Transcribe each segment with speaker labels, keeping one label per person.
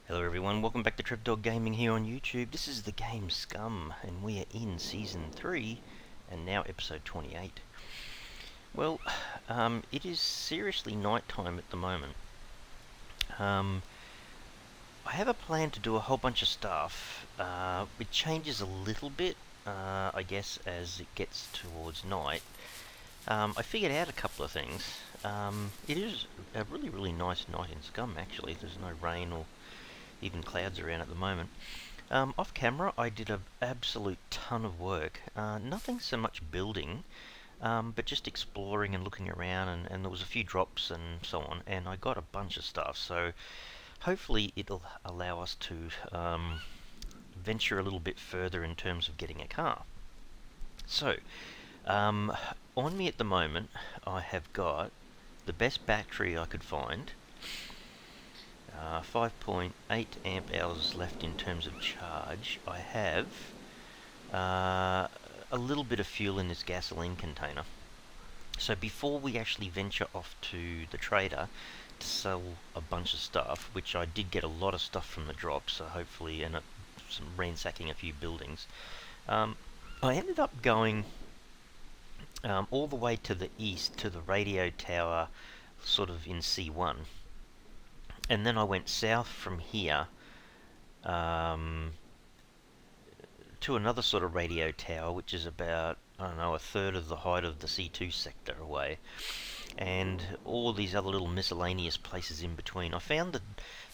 Speaker 1: Hello everyone, welcome back to Trip Dog Gaming here on YouTube. This is the game Scum, and we are in Season 3, and now Episode 28. Well, it is seriously nighttime at the moment. I have a plan to do a whole bunch of stuff. It changes a little bit, I guess, as it gets towards night. I figured out a couple of things. It is a really nice night in Scum, actually. There's no rain or even clouds around at the moment. Off camera, I did an absolute ton of work. Nothing so much building, but just exploring and looking around, and there was a few drops and so on, and I got a bunch of stuff. So hopefully it'll allow us to venture a little bit further in terms of getting a car. So, on me at the moment, I have got the best battery I could find. 5.8 amp hours left in terms of charge. I have a little bit of fuel in this gasoline container. So before we actually venture off to the trader to sell a bunch of stuff, which I did get a lot of stuff from the drop, so hopefully, and some ransacking a few buildings, I ended up going all the way to the east to the radio tower, sort of in C1. And then I went south from here to another sort of radio tower, which is about, I don't know, a third of the height of the C2 sector away. And all these other little miscellaneous places in between. I found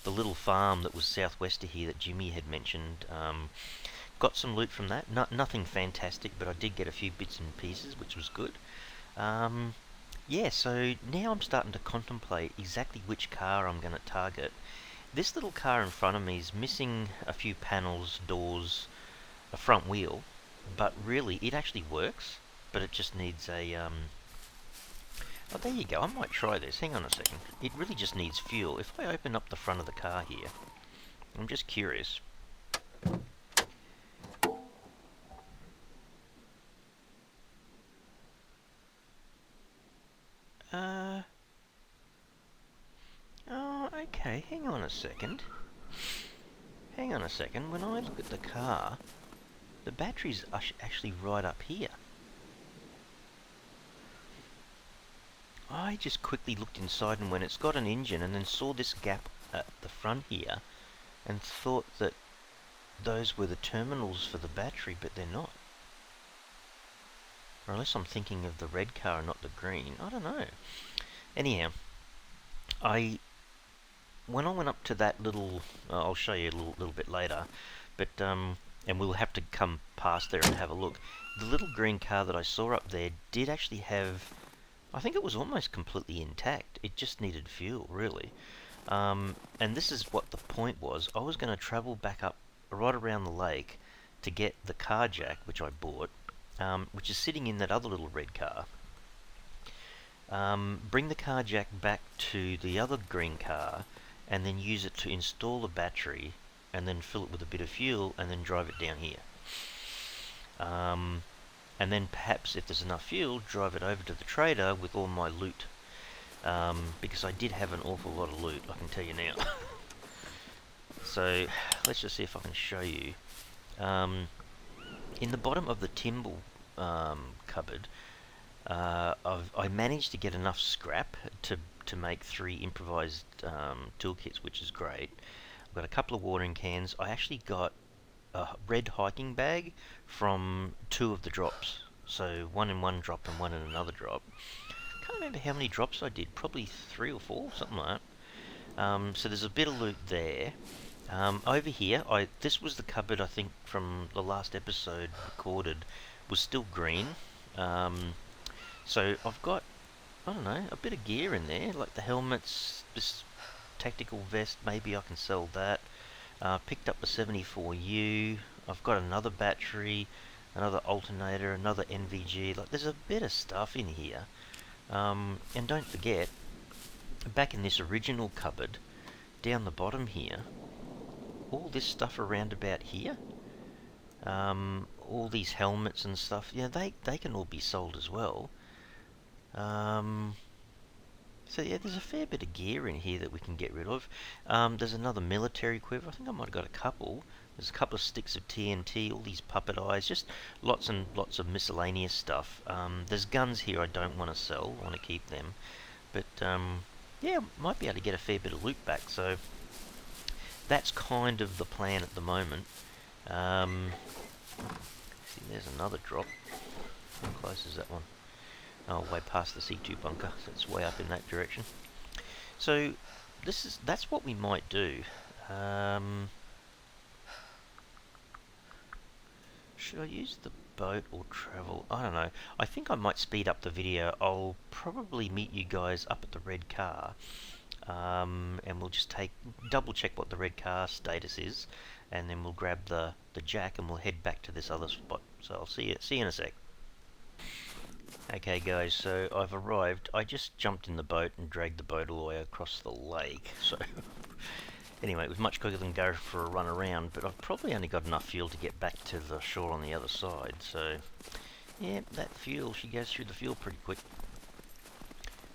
Speaker 1: the little farm that was southwest of here that Jimmy had mentioned. Got some loot from that. Nothing fantastic, but I did get a few bits and pieces, which was good. Yeah, so now I'm starting to contemplate exactly which car I'm going to target. This little car in front of me is missing a few panels, doors, a front wheel, but really it actually works, but it just needs a... Oh, there you go, I might try this. Hang on a second. It really just needs fuel. If I open up the front of the car here, I'm just curious. Oh, okay, hang on a second. Hang on a second, when I look at the car, the battery's actually right up here. I just quickly looked inside, and when it's got an engine, and then saw this gap at the front here, and thought that those were the terminals for the battery, but they're not. Or unless I'm thinking of the red car and not the green. I don't know. Anyhow, when I went up to that little... I'll show you a little bit later, but and we'll have to come past there and have a look. The little green car that I saw up there did actually have... I think it was almost completely intact. It just needed fuel, really. And this is what the point was. I was going to travel back up right around the lake to get the car jack, which I bought, which is sitting in that other little red car. Bring the car jack back to the other green car, and then use it to install a battery, and then fill it with a bit of fuel, and then drive it down here. And then perhaps, if there's enough fuel, drive it over to the trader with all my loot. Because I did have an awful lot of loot, I can tell you now. So, let's just see if I can show you. In the bottom of the timber cupboard, I managed to get enough scrap to make 3 improvised toolkits, which is great. I've got a couple of watering cans. I actually got a red hiking bag from 2 of the drops. So 1 in one drop and 1 in another drop. Can't remember how many drops I did. Probably 3 or 4, something like that. So there's a bit of loot there. Over here, this was the cupboard, I think, from the last episode recorded, was still green. So I've got, I don't know, a bit of gear in there, like the helmets, this tactical vest, maybe I can sell that. Picked up the 74U, I've got another battery, another alternator, another NVG, like there's a bit of stuff in here. And don't forget, back in this original cupboard, down the bottom here, all this stuff around about here, all these helmets and stuff, yeah, they can all be sold as well. So yeah, there's a fair bit of gear in here that we can get rid of. There's another military quiver. I think I might have got a couple. There's a couple of sticks of TNT, all these puppet eyes, just lots and lots of miscellaneous stuff. There's guns here I don't want to sell, I want to keep them. But yeah, might be able to get a fair bit of loot back, so that's kind of the plan at the moment. See, there's another drop. How close is that one? Oh, way past the C2 bunker, so it's way up in that direction. So that's what we might do. Should I use the boat or travel? I don't know. I think I might speed up the video. I'll probably meet you guys up at the red car, and we'll just double check what the red car status is, and then we'll grab the jack and we'll head back to this other spot. So I'll see you in a sec. Okay guys, so I've arrived. I just jumped in the boat and dragged the boat all the way across the lake. So anyway, it was much quicker than go for a run around, but I've probably only got enough fuel to get back to the shore on the other side. So yeah, that fuel, she goes through the fuel pretty quick.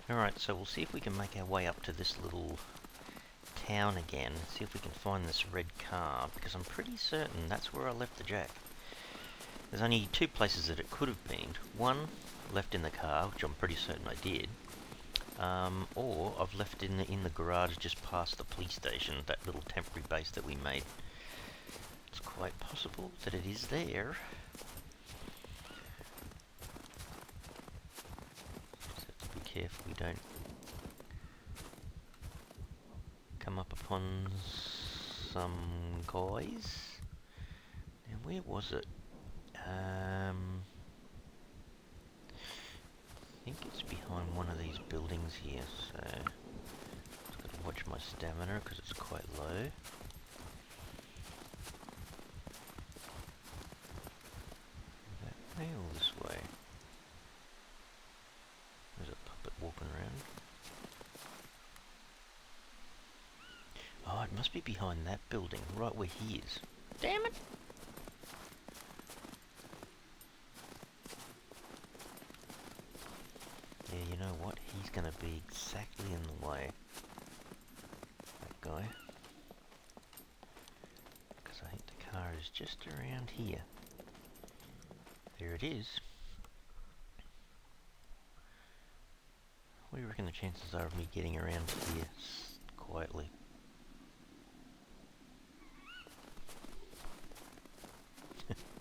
Speaker 1: Alright, so we'll see if we can make our way up to this little town again. See if we can find this red car, because I'm pretty certain that's where I left the jack. There's only two places that it could have been. One, left in the car, which I'm pretty certain I did. Or I've left in the garage just past the police station, that little temporary base that we made. It's quite possible that it is there. Just have to be careful we don't come up upon some guys. Now where was it? I think it's behind one of these buildings here, so just got to watch my stamina because it's quite low. That way or this way? There's a puppet walking around. Oh, it must be behind that building, right where he is. Damn it! Yeah, you know what? He's going to be exactly in the way. That guy. Because I think the car is just around here. There it is. What do you reckon the chances are of me getting around here quietly?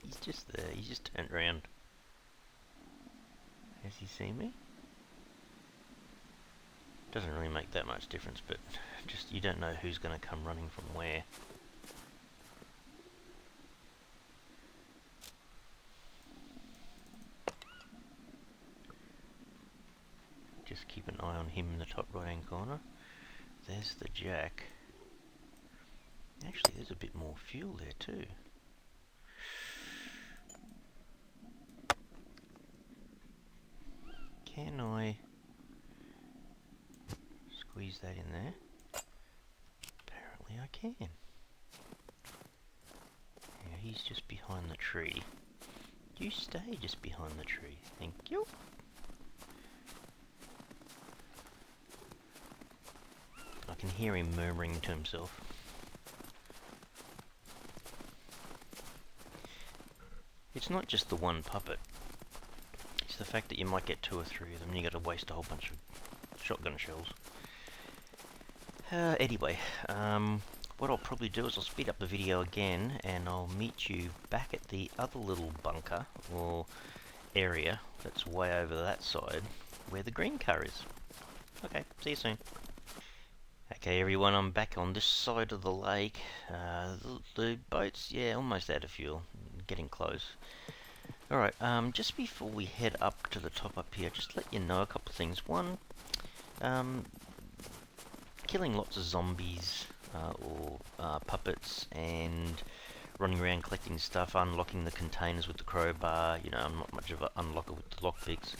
Speaker 1: He's just there. He's just turned around. Has he seen me? Doesn't really make that much difference, but just you don't know who's going to come running from where. Just keep an eye on him in the top right hand corner. There's the jack. Actually, there's a bit more fuel there too. Can I squeeze that in there? Apparently I can. Yeah, he's just behind the tree. You stay just behind the tree. Thank you. I can hear him murmuring to himself. It's not just the one puppet. It's the fact that you might get 2 or 3 of them and you got to waste a whole bunch of shotgun shells. Anyway, what I'll probably do is I'll speed up the video again and I'll meet you back at the other little bunker or area that's way over that side where the green car is. Okay, see you soon. Okay everyone, I'm back on this side of the lake. The boat's, yeah, almost out of fuel. Getting close. Alright, just before we head up to the top up here, just let you know a couple of things. One, killing lots of zombies or puppets and running around collecting stuff, unlocking the containers with the crowbar, you know, I'm not much of an unlocker with the lockpicks.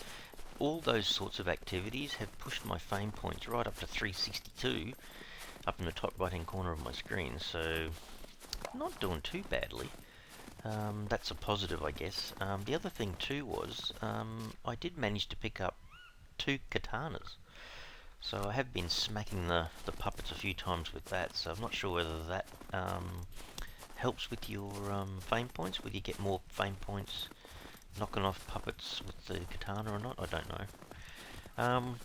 Speaker 1: All those sorts of activities have pushed my fame points right up to 362 up in the top right hand corner of my screen, so not doing too badly. That's a positive, I guess. The other thing too was I did manage to pick up 2 katanas. So I have been smacking the puppets a few times with that, so I'm not sure whether that helps with your fame points, whether you get more fame points knocking off puppets with the katana or not, I don't know.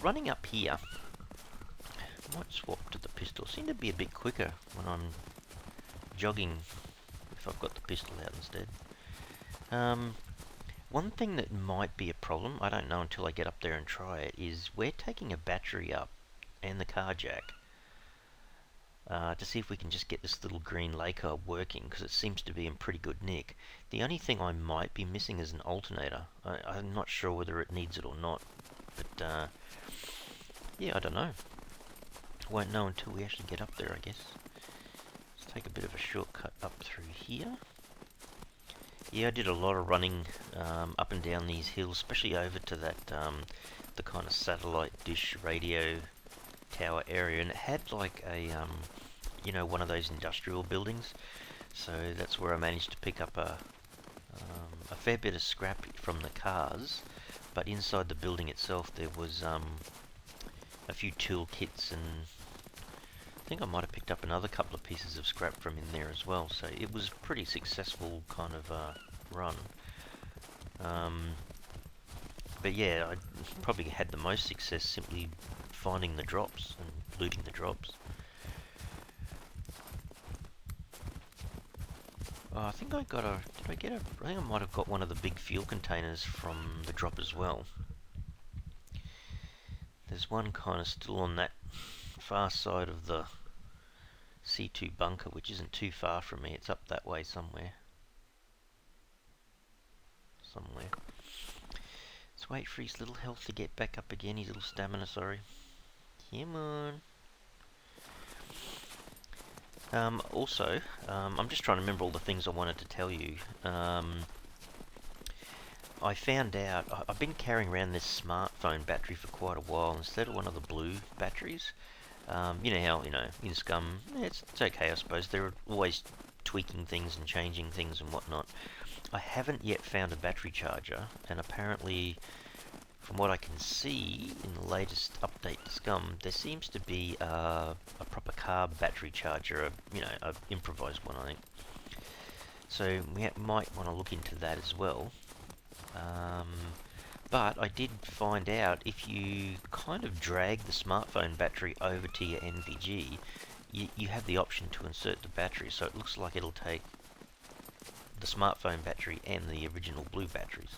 Speaker 1: Running up here, I might swap to the pistol. Seem to be a bit quicker when I'm jogging if I've got the pistol out instead. One thing that might be a problem, I don't know until I get up there and try it, is we're taking a battery up and the car jack to see if we can just get this little green Laker working, because it seems to be in pretty good nick. The only thing I might be missing is an alternator. I'm not sure whether it needs it or not, but yeah, I don't know. Won't know until we actually get up there, I guess. Let's take a bit of a shortcut up through here. Yeah, I did a lot of running up and down these hills, especially over to that the kind of satellite dish radio tower area, and it had like a you know, one of those industrial buildings. So that's where I managed to pick up a fair bit of scrap from the cars, but inside the building itself there was a few tool kits, and I think I might have picked up another couple of pieces of scrap from in there as well. So it was a pretty successful kind of run. But yeah, I probably had the most success simply finding the drops and looting the drops. Oh, I think I got a... Did I get a... I think I might have got one of the big fuel containers from the drop as well. There's one kind of still on that far side of the C2 bunker, which isn't too far from me. It's up that way somewhere. Let's wait for his little health to get back up again, his little stamina, sorry. Come on. Also, I'm just trying to remember all the things I wanted to tell you. I found out, I've been carrying around this smartphone battery for quite a while instead of one of the blue batteries. You know how, in Scum, it's okay, I suppose. They're always tweaking things and changing things and whatnot. I haven't yet found a battery charger, and apparently, from what I can see in the latest update to Scum, there seems to be a proper car battery charger, an improvised one, I think. So we might want to look into that as well. But I did find out if you kind of drag the smartphone battery over to your NVG, you have the option to insert the battery, so it looks like it'll take the smartphone battery and the original blue batteries.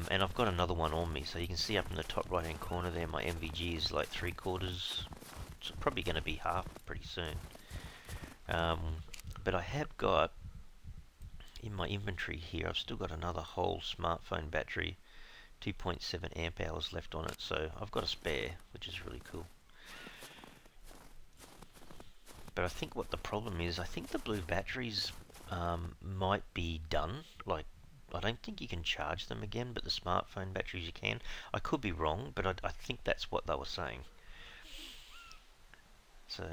Speaker 1: And I've got another one on me, so you can see up in the top right hand corner there, my NVG is like 3/4. It's probably going to be half pretty soon. But I have got, in my inventory here, I've still got another whole smartphone battery, 2.7 amp hours left on it, so I've got a spare, which is really cool. But I think what the problem is, I think the blue batteries might be done. Like, I don't think you can charge them again, but the smartphone batteries you can. I could be wrong, but I think that's what they were saying. So,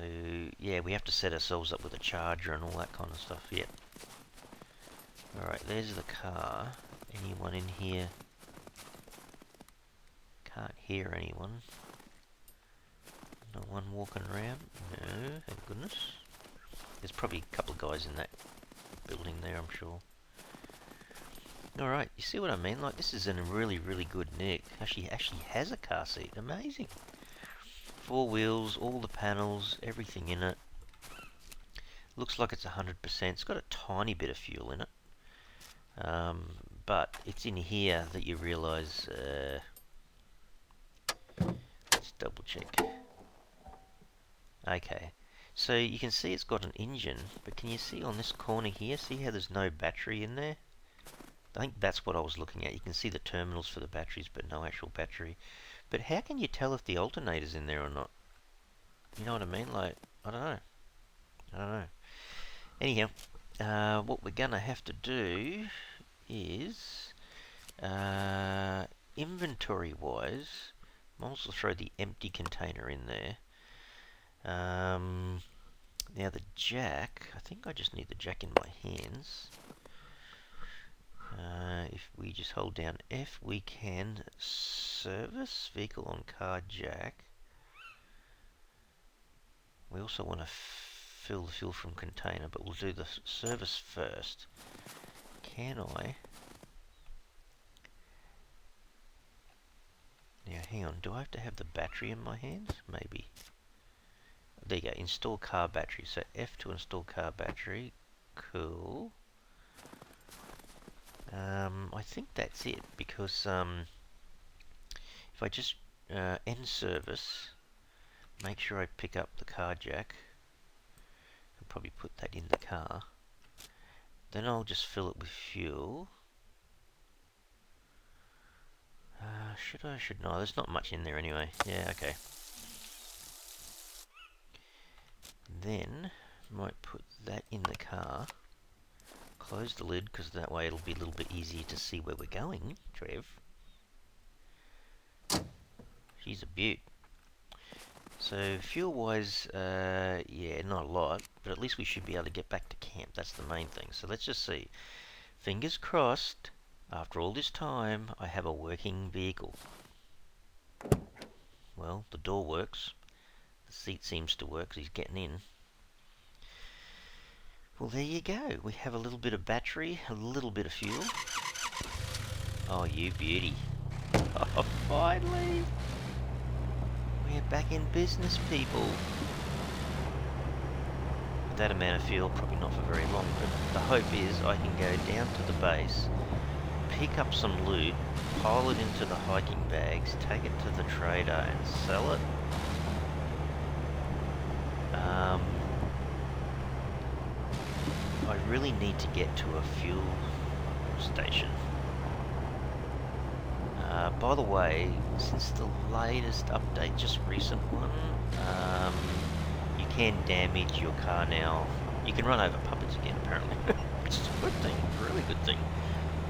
Speaker 1: yeah, we have to set ourselves up with a charger and all that kind of stuff. Yep. Alright, there's the car. Anyone in here? Can't hear anyone. No one walking around? No, thank goodness. There's probably a couple of guys in that building there, I'm sure. Alright, you see what I mean? Like, this is in a really, really good nick. Actually has a car seat. Amazing. 4 wheels, all the panels, everything in it. Looks like it's 100%. It's got a tiny bit of fuel in it. But it's in here that you realise... let's double check. Okay. So you can see it's got an engine, but can you see on this corner here, see how there's no battery in there? I think that's what I was looking at. You can see the terminals for the batteries, but no actual battery. But how can you tell if the alternator's in there or not? You know what I mean? Like, I don't know. Anyhow, what we're going to have to do is, inventory-wise, I'll also throw the empty container in there. Now the jack, I think I just need the jack in my hands. If we just hold down F, we can service vehicle on car jack. We also want to fill the fuel from container, but we'll do the service first. Can I? Now hang on, do I have to have the battery in my hands? Maybe. There you go, install car battery. So F to install car battery. Cool. I think that's it, because if I just end service, make sure I pick up the car jack, and probably put that in the car. Then I'll just fill it with fuel. Should I? Should not? There's not much in there anyway. Yeah, okay. Then might put that in the car. Close the lid, because that way it'll be a little bit easier to see where we're going, Trev. She's a beaut. So fuel-wise, yeah, not a lot, but at least we should be able to get back to camp. That's the main thing. So let's just see. Fingers crossed, after all this time, I have a working vehicle. Well, the door works. The seat seems to work, 'cause he's getting in. Well, there you go. We have a little bit of battery, a little bit of fuel. Oh, you beauty. Oh, finally! We're back in business, people. With that amount of fuel, probably not for very long, but the hope is I can go down to the base, pick up some loot, pile it into the hiking bags, take it to the trader and sell it. I really need to get to a fuel station. By the way, since the latest update, just recent one, you can damage your car now. You can run over puppets again, apparently. Which is a good thing, a really good thing.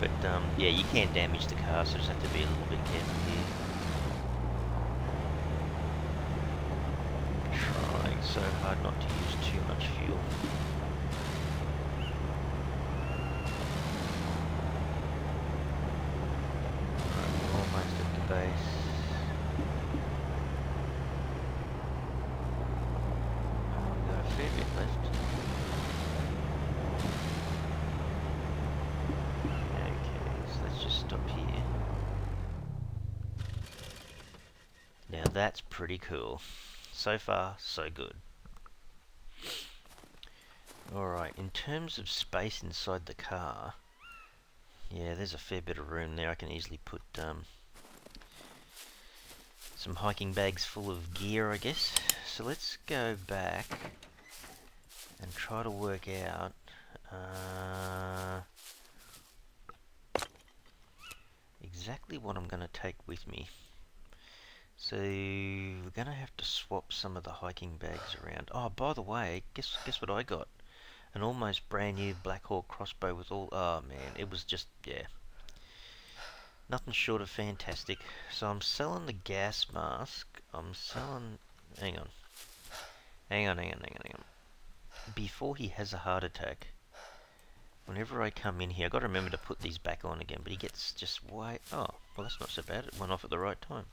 Speaker 1: But yeah, you can damage the car, so just have to be a little bit careful here. Trying so hard not to use too much fuel. Base. We've got a fair bit left. Okay, so let's just stop here. Now that's pretty cool. So far, so good. Alright, in terms of space inside the car, yeah, there's a fair bit of room there. I can easily put some hiking bags full of gear, I guess. So let's go back and try to work out exactly what I'm going to take with me. So we're going to have to swap some of the hiking bags around. Oh, by the way, guess what I got? An almost brand new Black Hawk crossbow with all... Oh man, it was just, yeah, nothing short of fantastic. So I'm selling the gas mask. I'm selling... Hang on. Before he has a heart attack, whenever I come in here, I've got to remember to put these back on again, but he gets just way... Oh, well that's not so bad. It went off at the right time.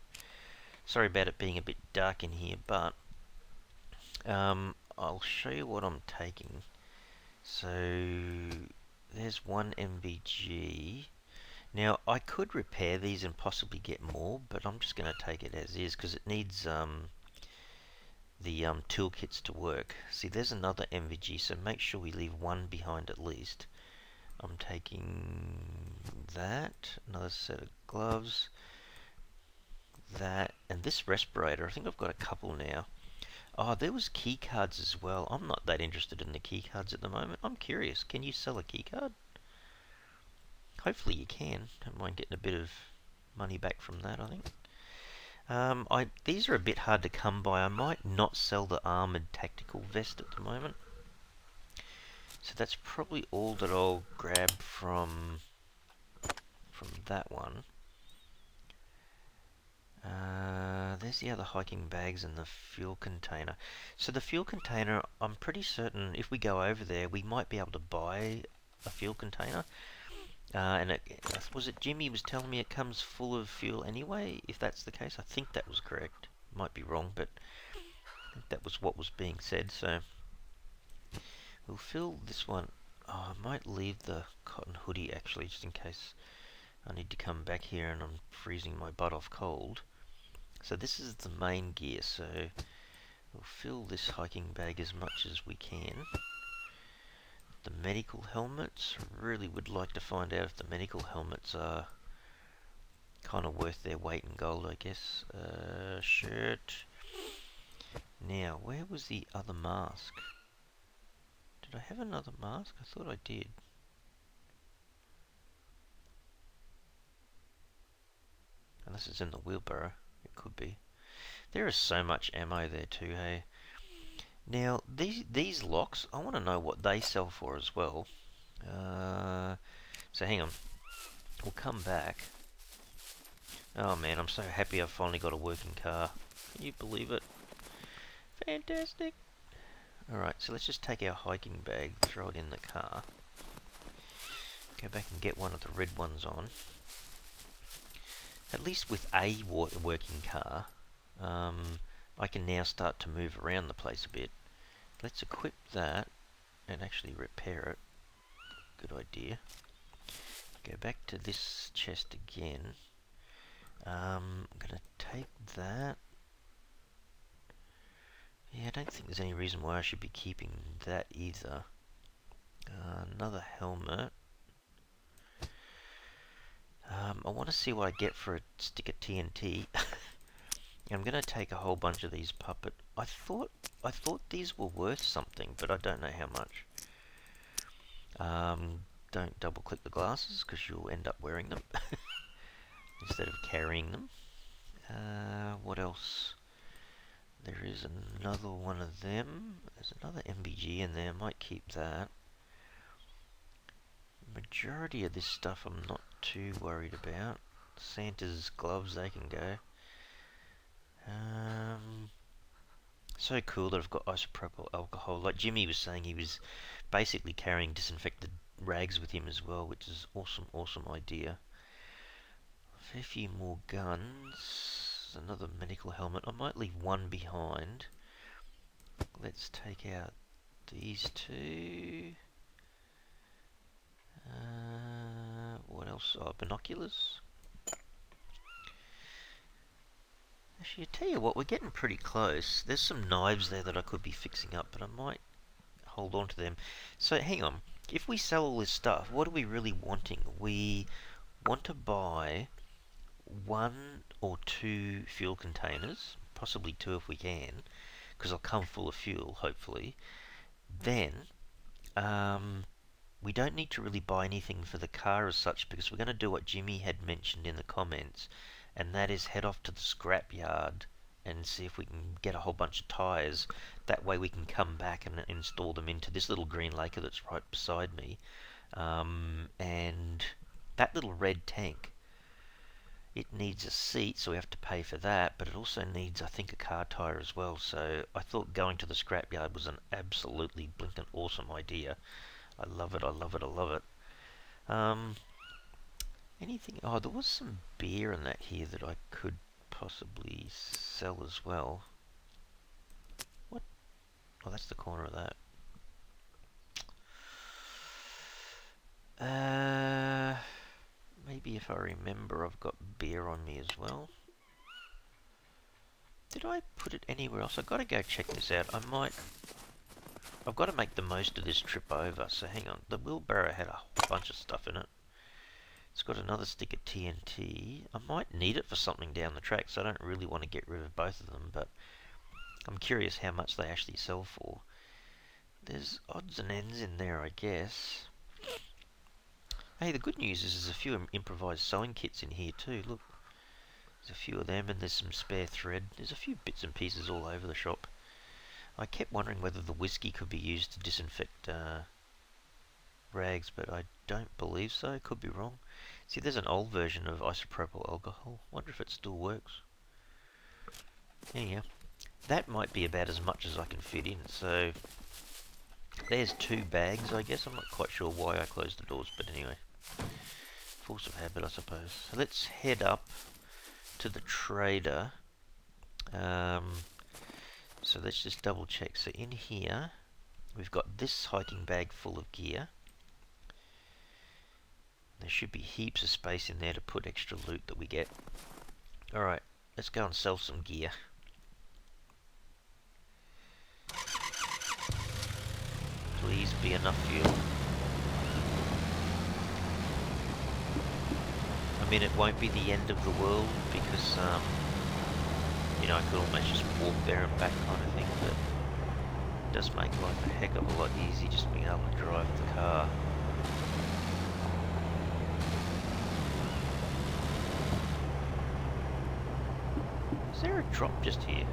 Speaker 1: Sorry about it being a bit dark in here, but I'll show you what I'm taking. So there's one MVG. Now, I could repair these and possibly get more, but I'm just going to take it as is, because it needs the toolkits to work. See, there's another MVG, so make sure we leave one behind at least. I'm taking that, another set of gloves, that, and this respirator. I think I've got a couple now. Oh, there was key cards as well. I'm not that interested in the key cards at the moment. I'm curious, can you sell a key card? Hopefully you can. Don't mind getting a bit of money back from that, I think. These are a bit hard to come by. I might not sell the armoured tactical vest at the moment. So that's probably all that I'll grab from that one. There's the other hiking bags and the fuel container. So the fuel container, I'm pretty certain if we go over there, we might be able to buy a fuel container. was it Jimmy was telling me it comes full of fuel anyway? If that's the case, I think that was correct. Might be wrong, but I think that was what was being said. So we'll fill this one. Oh, I might leave the cotton hoodie actually, just in case I need to come back here and I'm freezing my butt off cold. So this is the main gear. So we'll fill this hiking bag as much as we can. The medical helmets. Really would like to find out if the medical helmets are kind of worth their weight in gold, I guess. Shirt. Now, where was the other mask? Did I have another mask? I thought I did. Unless it's in the wheelbarrow. It could be. There is so much ammo there too, hey? Now, these locks, I want to know what they sell for as well. So hang on. We'll come back. Oh man, I'm so happy I've finally got a working car. Can you believe it? Fantastic. Alright, so let's just take our hiking bag, throw it in the car. Go back and get one of the red ones on. At least with a working car, I can now start to move around the place a bit. Let's equip that and actually repair it. Good idea. Go back to this chest again. I'm going to take that. Yeah, I don't think there's any reason why I should be keeping that either. Another helmet. I want to see what I get for a stick of TNT. I'm going to take a whole bunch of these puppet. I thought these were worth something, but I don't know how much. Don't double click the glasses because you'll end up wearing them instead of carrying them. What else? There is another one of them. There's another MBG in there. I might keep that. Majority of this stuff I'm not too worried about. Santa's gloves, they can go. So cool that I've got isopropyl alcohol. Like Jimmy was saying, he was basically carrying disinfected rags with him as well, which is awesome, awesome idea. A fair few more guns. Another medical helmet. I might leave one behind. Let's take out these two. What else? Oh, binoculars. Actually, I tell you what, we're getting pretty close. There's some knives there that I could be fixing up, but I might hold on to them. So, hang on. If we sell all this stuff, what are we really wanting? We want to buy 1 or 2 fuel containers, possibly 2 if we can, because they'll come full of fuel, hopefully. Then, we don't need to really buy anything for the car as such, because we're going to do what Jimmy had mentioned in the comments, and that is head off to the scrap yard and see if we can get a whole bunch of tyres. That way we can come back and install them into this little green Laker that's right beside me. And that little red tank, it needs a seat, so we have to pay for that, but it also needs, I think, a car tyre as well. So I thought going to the scrapyard was an absolutely blinking awesome idea. I love it, I love it, I love it. Anything? Oh, there was some beer in that here that I could possibly sell as well. What? Oh, that's the corner of that. Maybe if I remember, I've got beer on me as well. Did I put it anywhere else? I've got to go check this out. I've got to make the most of this trip over. So hang on. The wheelbarrow had a whole bunch of stuff in it. It's got another stick of TNT. I might need it for something down the track, so I don't really want to get rid of both of them, but I'm curious how much they actually sell for. There's odds and ends in there, I guess. Hey, the good news is there's a few improvised sewing kits in here too. Look, there's a few of them, and there's some spare thread. There's a few bits and pieces all over the shop. I kept wondering whether the whiskey could be used to disinfect rags, but I don't believe so. Could be wrong. See, there's an old version of isopropyl alcohol. Wonder if it still works. Anyhow, that might be about as much as I can fit in. So there's 2 bags, I guess. I'm not quite sure why I closed the doors, but anyway. Force of habit, I suppose. So let's head up to the trader. So let's just double check. So in here, we've got this hiking bag full of gear. There should be heaps of space in there to put extra loot that we get. Alright, let's go and sell some gear. Please be enough fuel. I mean, it won't be the end of the world because, you know, I could almost just walk there and back kind of thing, but it does make life a heck of a lot easier just being able to drive the car. Is there a drop just here?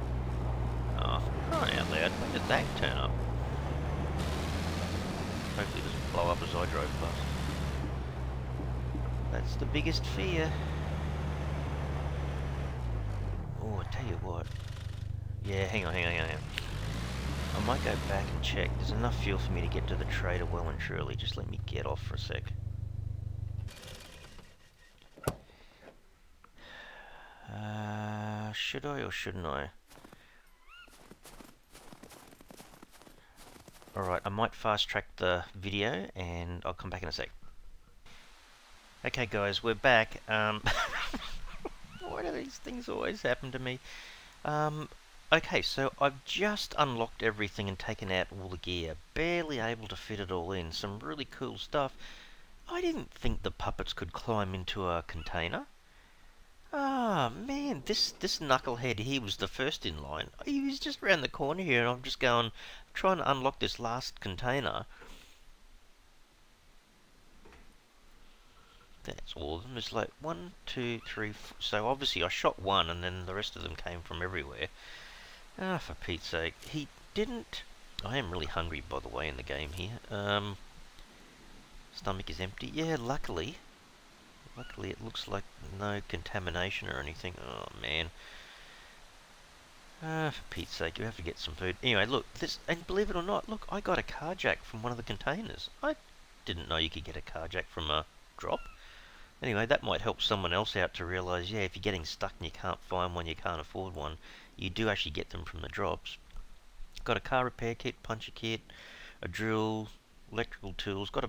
Speaker 1: Oh, for crying out loud, when did that turn up? Hopefully it doesn't blow up as I drove past. That's the biggest fear. Oh, I tell you what. Yeah, hang on. I might go back and check. There's enough fuel for me to get to the trader well and truly. Just let me get off for a sec. Should I or shouldn't I? Alright, I might fast track the video and I'll come back in a sec. Okay guys, we're back. Why do these things always happen to me? Okay, so I've just unlocked everything and taken out all the gear. Barely able to fit it all in. Some really cool stuff. I didn't think the puppets could climb into a container. Ah, man, this knucklehead here was the first in line. He was just around the corner here, and I'm just trying to unlock this last container. That's all of them. There's like 1, 2, 3, 4. So obviously I shot one, and then the rest of them came from everywhere. Ah, for Pete's sake. He didn't... I am really hungry, by the way, in the game here. Stomach is empty. Yeah, luckily it looks like no contamination or anything. Oh, man. Ah, for Pete's sake, you have to get some food. Anyway, look, this, and believe it or not, look, I got a carjack from one of the containers. I didn't know you could get a carjack from a drop. Anyway, that might help someone else out to realise, yeah, if you're getting stuck and you can't find one, you can't afford one, you do actually get them from the drops. Got a car repair kit, puncher kit, a drill, electrical tools, got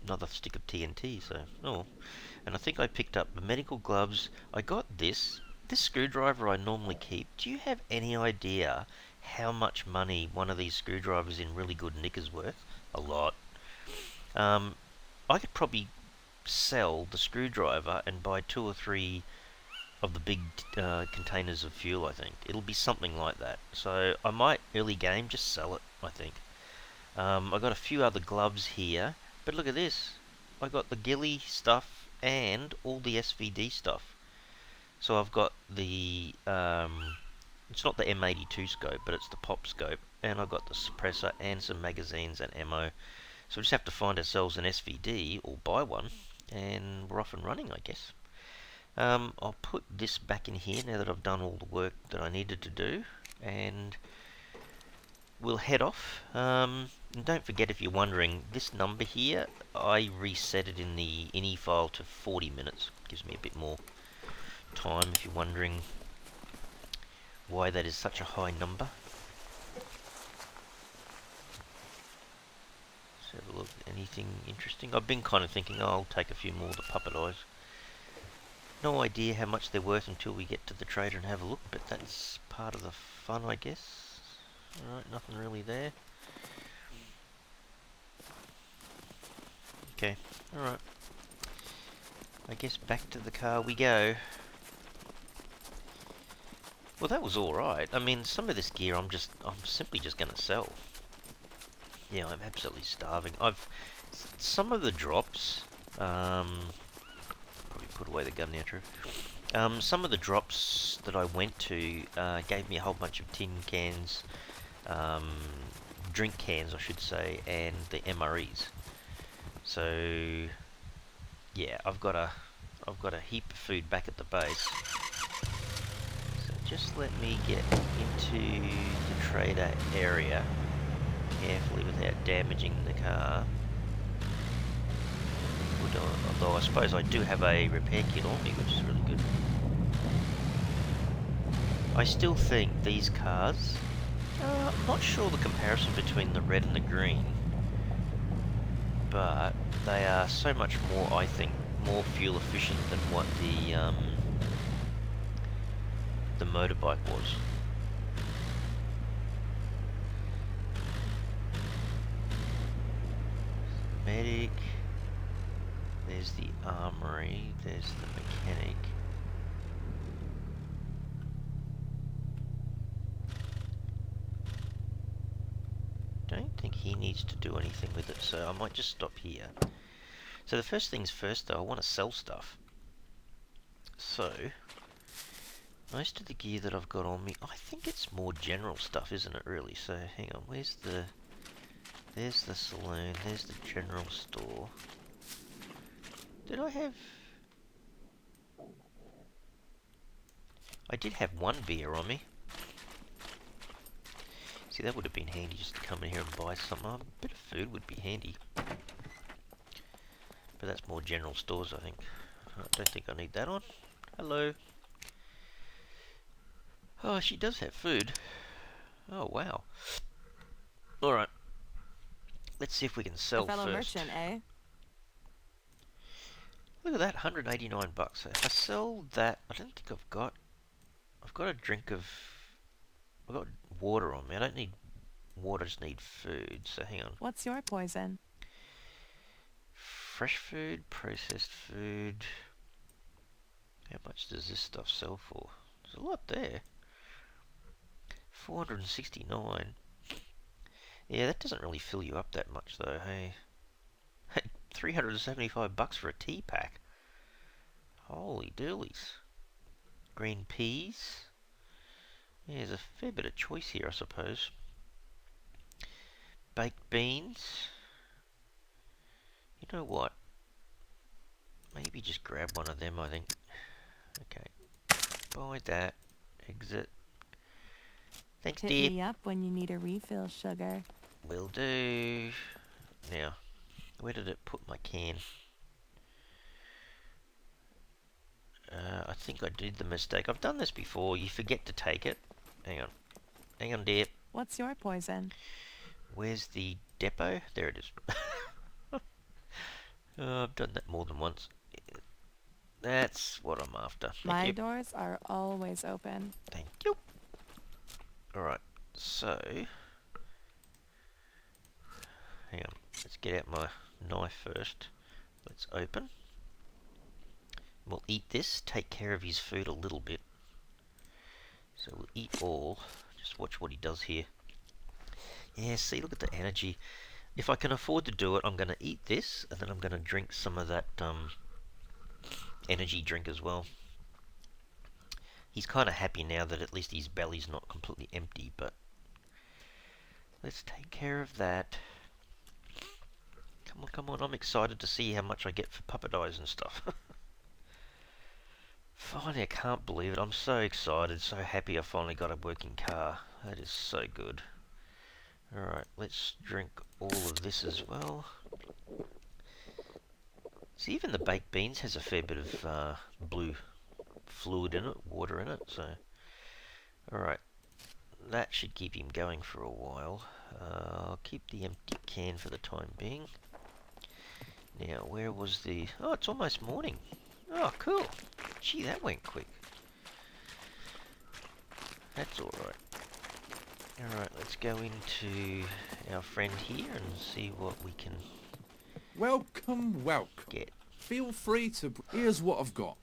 Speaker 1: another stick of TNT, so, oh. And I think I picked up the medical gloves. I got this screwdriver I normally keep. Do you have any idea how much money one of these screwdrivers in really good nick is worth? A lot. I could probably sell the screwdriver and buy 2 or 3 of the big containers of fuel, I think. It'll be something like that. So I might, early game, just sell it, I think. I got a few other gloves here, but look at this. I got the ghillie stuff and all the SVD stuff. So I've got the, it's not the M82 scope, but it's the pop scope, and I've got the suppressor and some magazines and ammo. So we just have to find ourselves an SVD or buy one, and we're off and running, I guess. I'll put this back in here now that I've done all the work that I needed to do, and we'll head off. And don't forget, if you're wondering, this number here, I reset it in the ini file to 40 minutes. Gives me a bit more time if you're wondering why that is such a high number. Let's have a look. Anything interesting? I've been kind of thinking, oh, I'll take a few more of the puppet eyes. No idea how much they're worth until we get to the trader and have a look, but that's part of the fun, I guess. Alright, nothing really there. Okay, alright. I guess back to the car we go. Well, that was alright. I mean, some of this gear I'm simply just going to sell. Yeah, I'm absolutely starving. Some of the drops, probably put away the gun now, True. Some of the drops that I went to gave me a whole bunch of tin cans, drink cans, I should say, and the MREs. So, yeah, I've got a heap of food back at the base. So just let me get into the trader area carefully without damaging the car. We'll although I suppose I do have a repair kit on me, which is really good. I still think these cars, I'm not sure the comparison between the red and the green, but they are so much more, I think, more fuel efficient than what the motorbike was. Medic, there's the armory, there's the mechanic. Don't think he needs to do anything with it, so I might just stop here. So the first things first though, I want to sell stuff. So, most of the gear that I've got on me, I think it's more general stuff, isn't it really? So, hang on, there's the saloon, there's the general store. Did I have... I did have one beer on me. See, that would have been handy just to come in here and buy something. A bit of food would be handy. But that's more general stores, I think. I don't think I need that on. Hello. Oh, she does have food. Oh, wow. Alright. Let's see if we can sell
Speaker 2: fellow
Speaker 1: first.
Speaker 2: merchant, eh?
Speaker 1: Look at that, 189 bucks. If I sell that, I don't think I've got a drink of... I've got water on me. I don't need water, I just need food. So hang on.
Speaker 2: What's your poison?
Speaker 1: Fresh food, processed food. How much does this stuff sell for? There's a lot there. 469. Yeah, that doesn't really fill you up that much though, hey. 375 bucks for a tea pack. Holy doolies. Green peas. Yeah, there's a fair bit of choice here, I suppose. Baked beans. You know what? Maybe just grab one of them, I think. Okay. Buy that. Exit. Thanks,
Speaker 2: Hit
Speaker 1: dear.
Speaker 2: me up when you need a refill, sugar.
Speaker 1: Will do. Now, where did it put my can? I think I did the mistake. I've done this before. You forget to take it. Hang on. Hang on, dear.
Speaker 2: What's your poison?
Speaker 1: Where's the depot? There it is. I've done that more than once. That's what I'm after.
Speaker 2: My doors are always open.
Speaker 1: Thank you. Alright, so... Hang on. Let's get out my knife first. Let's open. We'll eat this. Take care of his food a little bit. So we'll eat all. Just watch what he does here. Yeah, see, look at the energy. If I can afford to do it, I'm going to eat this, and then I'm going to drink some of that energy drink as well. He's kind of happy now that at least his belly's not completely empty, but let's take care of that. Come on, come on, I'm excited to see how much I get for puppet eyes and stuff. Finally, I can't believe it. I'm so excited, so happy I finally got a working car. That is so good. Alright, let's drink all of this as well. See, even the baked beans has a fair bit of blue fluid in it, water in it, so... Alright, that should keep him going for a while. I'll keep the empty can for the time being. Now, where was the... Oh, it's almost morning. Oh, cool. Gee, that went quick. That's alright. Alright, let's go into our friend here and see what we can
Speaker 3: Welcome, welcome.
Speaker 1: get.
Speaker 3: Feel free to... Here's what I've got.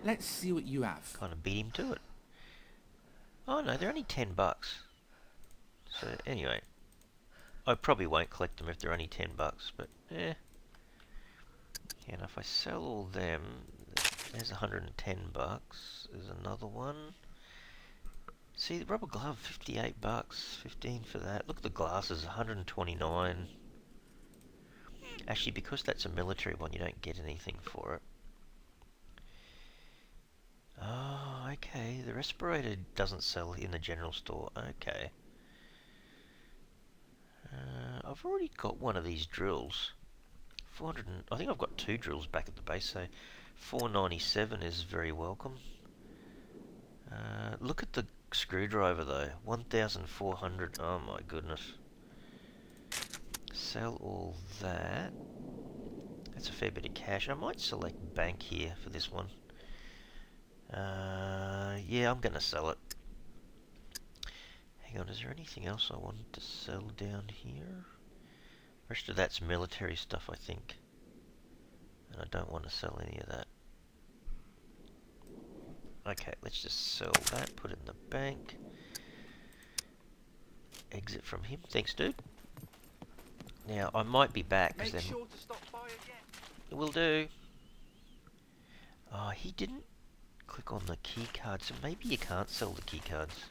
Speaker 3: Let's see what you have.
Speaker 1: Kind of beat him to it. Oh no, they're only 10 bucks. So anyway, I probably won't collect them if they're only 10 bucks, but eh. And if I sell all them, there's 110 bucks. There's another one. See, the rubber glove, 58 bucks, 15 for that. Look at the glasses, 129. Actually, because that's a military one, you don't get anything for it. Oh, okay. The respirator doesn't sell in the general store. Okay. I've already got one of these drills. 400. I think I've got 2 drills back at the base, so 497 is very welcome. Look at the screwdriver though, 1,400. Oh my goodness. Sell all that. That's a fair bit of cash. I might select bank here for this one. Yeah, I'm gonna sell it. Hang on, is there anything else I wanted to sell down here? Rest of that's military stuff, I think. And I don't want to sell any of that. Okay, let's just sell that, put it in the bank. Exit from him. Thanks, dude. Now, I might be back, because then...
Speaker 4: Make sure to stop by again.
Speaker 1: It will do. Oh, he didn't click on the key card, so maybe you can't sell the key cards.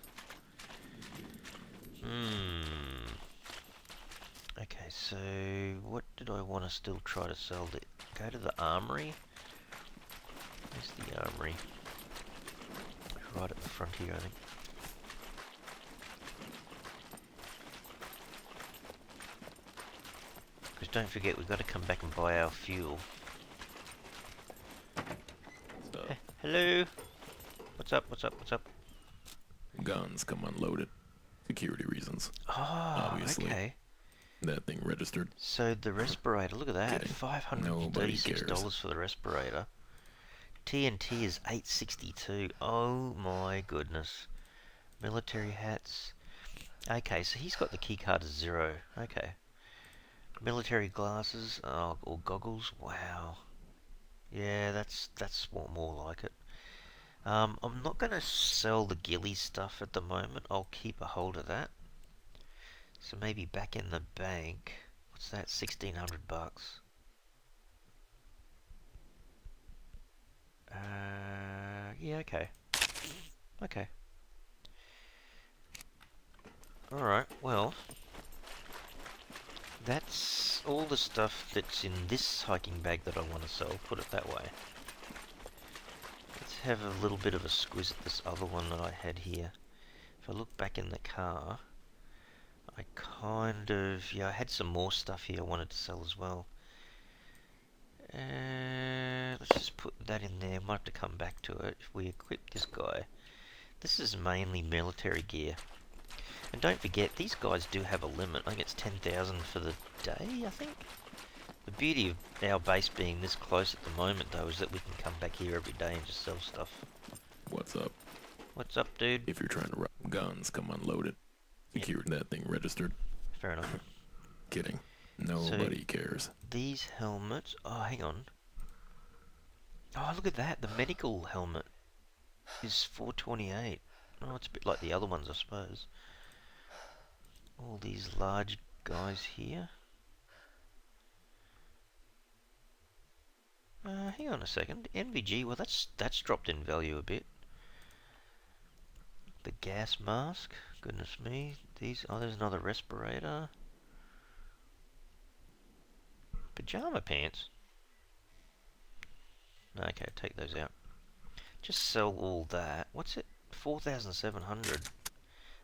Speaker 1: Okay, so what did I want to still try to sell? Go to the armory. Where's the armory? Right at the front here, I think. Because don't forget, we've got to come back and buy our fuel. Hello? What's up, what's up, what's up?
Speaker 5: Guns come unloaded. Security reasons.
Speaker 1: Oh,
Speaker 5: Obviously.
Speaker 1: okay.
Speaker 5: That thing registered.
Speaker 1: So the respirator, look at that.
Speaker 5: Kidding.
Speaker 1: $536 for the respirator. TNT is $862. Oh my goodness. Military hats. Okay, so he's got the keycard as 0. Okay. Military glasses, or goggles. Wow. Yeah, that's more like it. I'm not going to sell the ghillie stuff at the moment. I'll keep a hold of that. So maybe back in the bank. What's that? $1,600. Yeah, okay. Okay. Alright, well. That's all the stuff that's in this hiking bag that I want to sell, put it that way. Let's have a little bit of a squiz at this other one that I had here. If I look back in the car, I kind of... yeah, I had some more stuff here I wanted to sell as well. Let's just put that in there. Might have to come back to it. If we equip this guy, this is mainly military gear. And don't forget, these guys do have a limit. I think it's 10,000 for the day, I think. The beauty of our base being this close at the moment, though, is that we can come back here every day and just sell stuff.
Speaker 5: What's up?
Speaker 1: What's up, dude?
Speaker 5: If you're trying to rob, guns come unloaded. Security. That thing registered.
Speaker 1: Fair enough.
Speaker 5: Kidding. Nobody cares.
Speaker 1: These helmets... oh, hang on. Oh, look at that. The medical helmet is $428. Oh, it's a bit like the other ones, I suppose. All these large guys here. Hang on a second. NVG, well, that's dropped in value a bit. The gas mask. Goodness me. These... oh, there's another respirator. Pajama pants. Okay, take those out. Just sell all that. What's it? 4,700.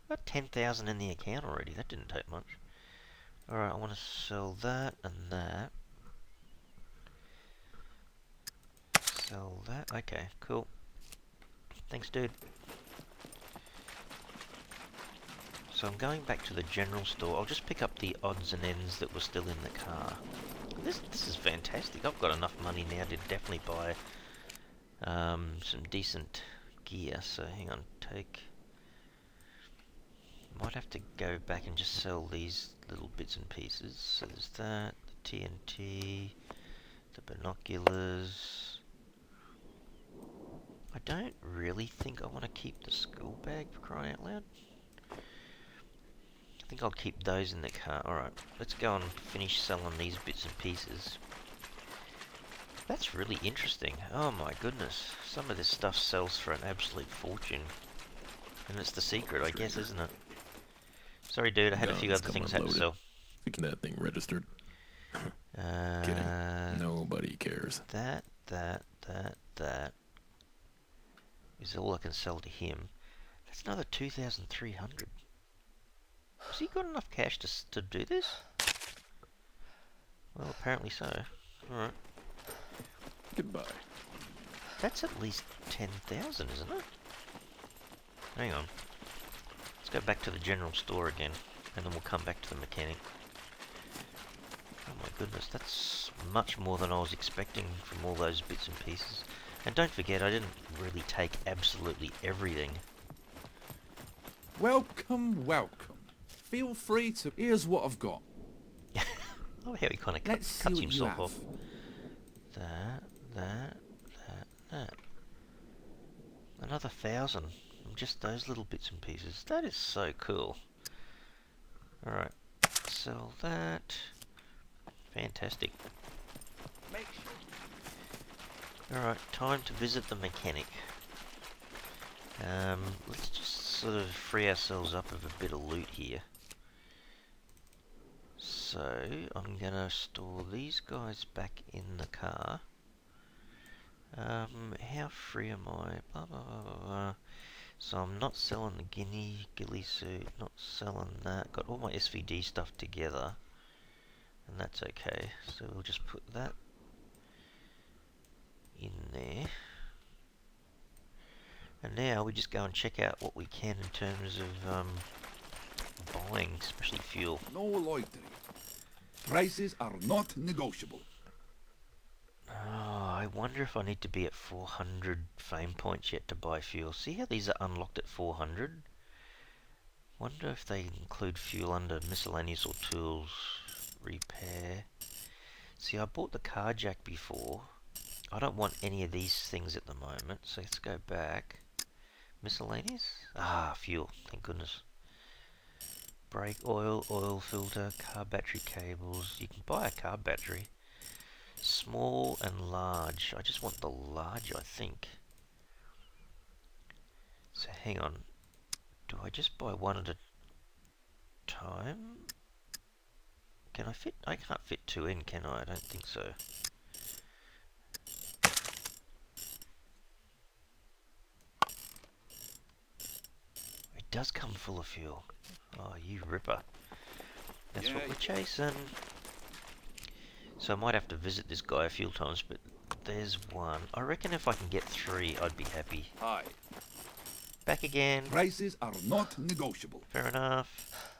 Speaker 1: About 10,000 in the account already. That didn't take much. Alright, I want to sell that and that. Sell that. Okay, cool. Thanks, dude. So I'm going back to the general store. I'll just pick up the odds and ends that were still in the car. This is fantastic. I've got enough money now to definitely buy some decent gear. So hang on, might have to go back and just sell these little bits and pieces. So there's that, the TNT, the binoculars. I don't really think I want to keep the school bag, for crying out loud. I think I'll keep those in the car. Alright, let's go and finish selling these bits and pieces. That's really interesting. Oh my goodness. Some of this stuff sells for an absolute fortune. And it's the secret, I guess, isn't it? Sorry, dude, I had a few other things I had to sell.
Speaker 5: That thing registered. Kidding. Nobody cares.
Speaker 1: That is all I can sell to him. That's another 2,300. Has he got enough cash to do this? Well, apparently so. Alright.
Speaker 5: Goodbye.
Speaker 1: That's at least 10,000, isn't it? Hang on. Let's go back to the general store again, and then we'll come back to the mechanic. Oh my goodness, that's much more than I was expecting from all those bits and pieces. And don't forget, I didn't really take absolutely everything.
Speaker 3: Welcome, welcome. Feel free to... Here's what I've got.
Speaker 1: Oh, how he kind of
Speaker 3: Let's see
Speaker 1: cuts
Speaker 3: what you
Speaker 1: himself
Speaker 3: have.
Speaker 1: off. That. Another 1,000 from just those little bits and pieces. That is so cool. Alright, sell that. Fantastic. Alright, time to visit the mechanic. Let's just sort of free ourselves up of a bit of loot here. So, I'm gonna store these guys back in the car. How free am I? Blah, blah, blah, blah, blah. So I'm not selling the ghillie suit, not selling that. Got all my SVD stuff together. And that's okay. So we'll just put that in there. And now we just go and check out what we can in terms of buying, especially fuel.
Speaker 3: No loitering. Prices are not negotiable.
Speaker 1: Oh, I wonder if I need to be at 400 fame points yet to buy fuel. See how these are unlocked at 400? Wonder if they include fuel under miscellaneous or tools, repair. See, I bought the car jack before. I don't want any of these things at the moment, so let's go back. Miscellaneous? Ah, fuel, thank goodness. Brake oil, oil filter, car battery cables. You can buy a car battery. Small and large. I just want the large, I think. So hang on. Do I just buy one at a time? Can I fit? I can't fit two in, can I? I don't think so. It does come full of fuel. Oh, you ripper. That's what we're chasing. So I might have to visit this guy a few times, but there's one. I reckon if I can get 3, I'd be happy.
Speaker 3: Hi.
Speaker 1: Back again.
Speaker 3: Prices are not negotiable.
Speaker 1: Fair enough.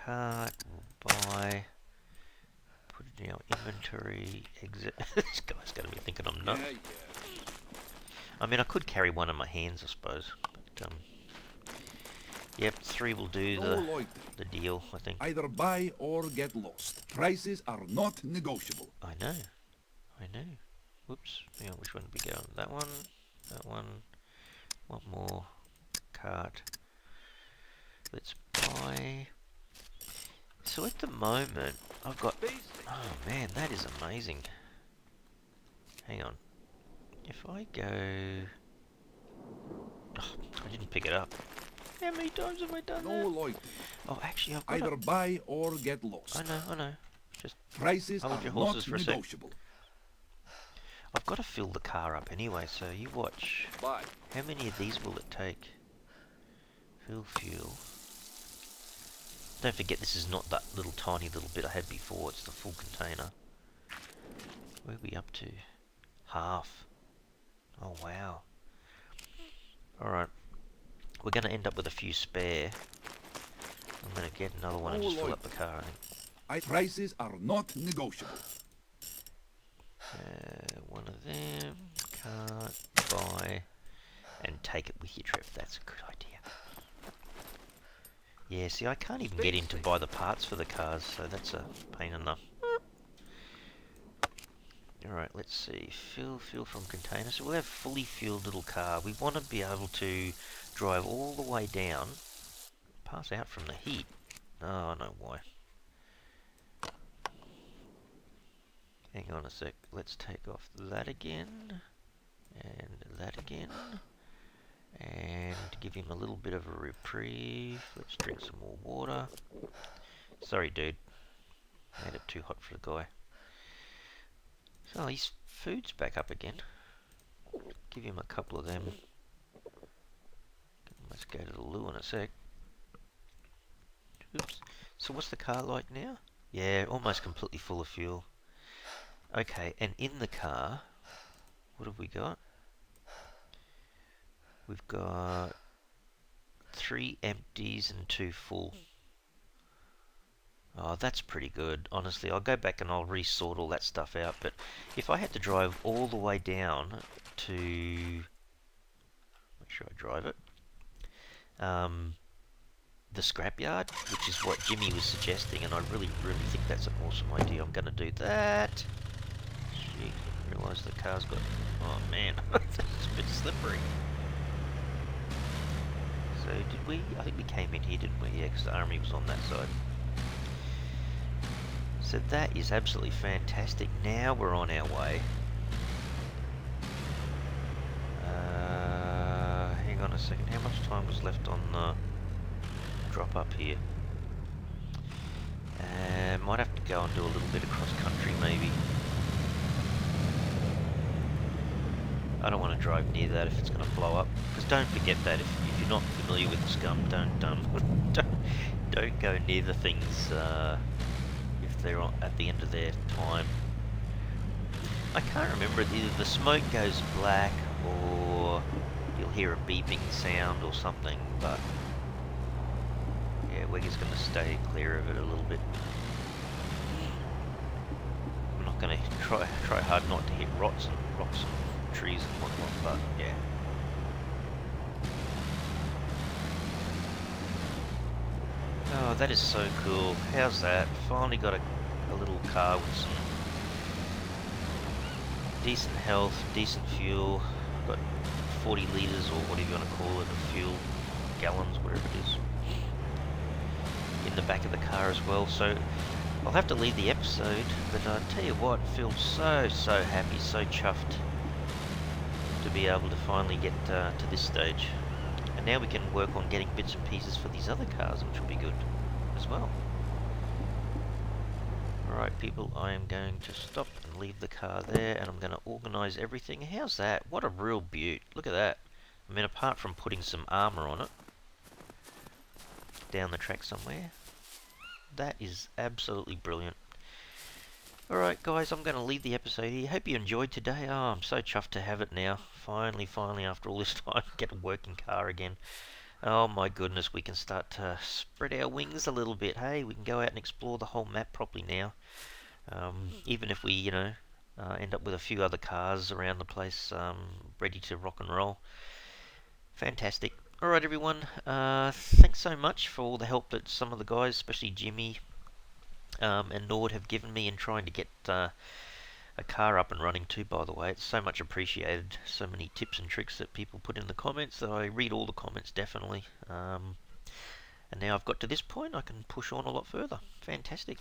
Speaker 1: Cart, buy. Put it in our inventory. Exit. This guy's going to be thinking I'm nuts. I mean, I could carry one in my hands, I suppose. But, yep, 3 will do the deal, I think.
Speaker 3: Either buy or get lost. Prices are not negotiable.
Speaker 1: I know. Whoops. Hang on, which one did we go on? That one. That one. One more. Cart. Let's buy. So at the moment, I've got... Oh man, that is amazing. Hang on. If I go... Oh, I didn't pick it up. How many times have I done that?
Speaker 3: No loitering.
Speaker 1: Oh, actually, I've got
Speaker 3: Either buy or get lost.
Speaker 1: I know. Just
Speaker 3: Prices
Speaker 1: hold
Speaker 3: are
Speaker 1: your
Speaker 3: not
Speaker 1: horses for a sec.
Speaker 3: negotiable.
Speaker 1: I've got to fill the car up anyway, so you watch.
Speaker 3: Buy.
Speaker 1: How many of these will it take? Fill fuel. Don't forget this is not that little tiny little bit I had before, it's the full container. Where are we up to? Half. Oh wow. Alright. We're going to end up with a few spare. I'm going to get another one and just fill up the car, I think.
Speaker 3: Prices are not negotiable.
Speaker 1: One of them. Cart. Buy. And take it with your trip. That's a good idea. Yeah, see, I can't even get in to buy the parts for the cars, so that's a pain in the... Alright, let's see. Fuel from container. So we'll have fully fueled little car. We want to be able to drive all the way down, pass out from the heat. Oh, I know why. Hang on a sec. Let's take off that again. And that again. And give him a little bit of a reprieve. Let's drink some more water. Sorry, dude. Made it too hot for the guy. So his food's back up again. Give him a couple of them. Let's go to the loo in a sec. Oops. So what's the car like now? Yeah, almost completely full of fuel. Okay, and in the car, what have we got? We've got 3 empties and 2 full. Oh, that's pretty good. Honestly, I'll go back and I'll resort all that stuff out. But if I had to drive all the way down to... Make sure I drive it. The scrapyard, which is what Jimmy was suggesting, and I really, really think that's an awesome idea. I'm going to do that. Gee, didn't realise the car's got... Oh, man. It's a bit slippery. So, did we... I think we came in here, didn't we? Yeah, because the army was on that side. So that is absolutely fantastic. Now we're on our way. Hang on a second. How much time was left on the drop up here? Might have to go and do a little bit of cross country maybe. I don't want to drive near that if it's going to blow up. Because don't forget that if you're not familiar with the Scum, don't go near the things if they're at the end of their time. I can't remember, either the smoke goes black or you'll hear a beeping sound or something, but yeah, we're just going to stay clear of it a little bit. I'm not going to try hard not to hit rocks and trees and whatnot, but yeah. Oh, that is so cool. How's that? Finally got a little car with some decent health, decent fuel. Got 40 litres or whatever you want to call it of fuel, gallons, whatever it is, in the back of the car as well. So I'll have to leave the episode, but I tell you what, feel so happy, so chuffed to be able to finally get to this stage. And now we can work on getting bits and pieces for these other cars, which will be good as well. Alright people, I am going to stop and leave the car there, and I'm going to organise everything. How's that? What a real beaut. Look at that. I mean, apart from putting some armour on it, down the track somewhere, that is absolutely brilliant. Alright guys, I'm going to leave the episode here. Hope you enjoyed today. Oh, I'm so chuffed to have it now. Finally, after all this time, get a working car again. Oh my goodness, we can start to spread our wings a little bit. Hey, we can go out and explore the whole map properly now. Even if we, end up with a few other cars around the place, ready to rock and roll. Fantastic. Alright everyone, thanks so much for all the help that some of the guys, especially Jimmy and Nord, have given me in trying to get a car up and running too, by the way. It's so much appreciated. So many tips and tricks that people put in the comments that I read all the comments, definitely. And now I've got to this point, I can push on a lot further. Fantastic.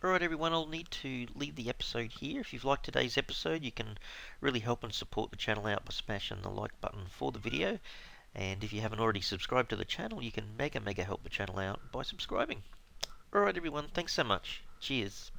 Speaker 1: Alright everyone, I'll need to leave the episode here. If you've liked today's episode, you can really help and support the channel out by smashing the like button for the video. And if you haven't already subscribed to the channel, you can mega help the channel out by subscribing. Alright everyone, thanks so much. Cheers.